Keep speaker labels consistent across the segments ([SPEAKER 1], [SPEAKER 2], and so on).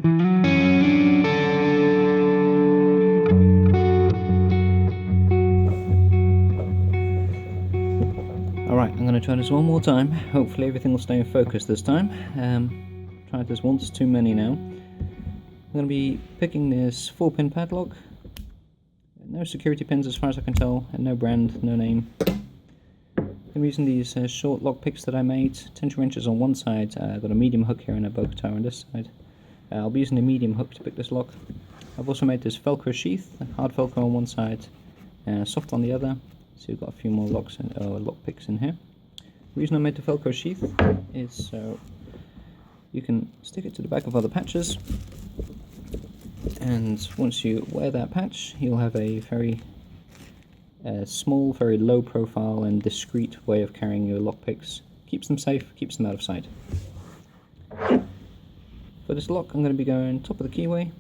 [SPEAKER 1] Alright, I'm going to try this one more time. Hopefully everything will stay in focus this time. Tried this once, too many now. I'm going to be picking this 4-pin padlock. No security pins as far as I can tell, and no brand, no name. I'm using these short lock picks that I made, 10 wrenches on one side. I've got a medium hook here and a bow tie on this side. I'll be using a medium hook to pick this lock. I've also made this Velcro sheath, hard Velcro on one side, soft on the other. So we've got a few more lock picks in here. The reason I made the Velcro sheath is so you can stick it to the back of other patches, and once you wear that patch, you'll have a very small, very low profile and discreet way of carrying your lockpicks. Keeps them safe, keeps them out of sight. For this lock, I'm going to be going top of the keyway,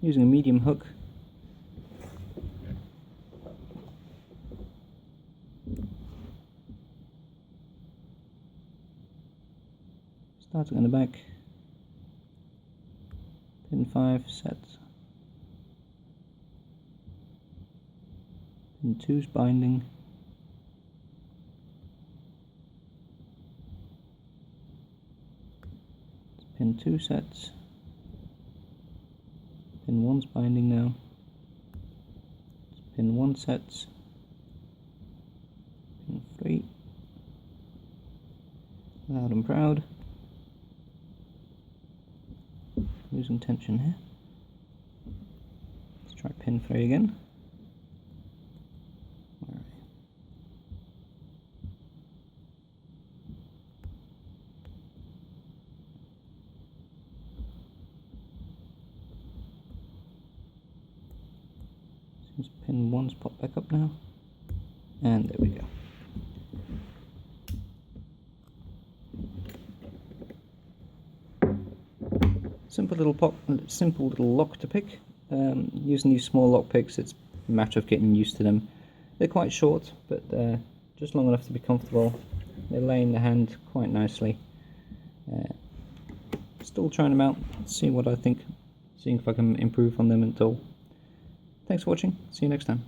[SPEAKER 1] using a medium hook. Starting on the back, pin 5 set, pin 2's binding, pin 2 sets, pin 1's binding now, pin 1 sets, pin 3, loud and proud. Losing tension here. Let's try pin 3 again. Where are we? Seems pin 1's popped back up now. And there we go. Simple little lock to pick. Using these small lock picks, it's a matter of getting used to them. They're quite short, but just long enough to be comfortable. They lay in the hand quite nicely. Still trying them out, see what I think, seeing if I can improve on them at all. Thanks for watching, see you next time.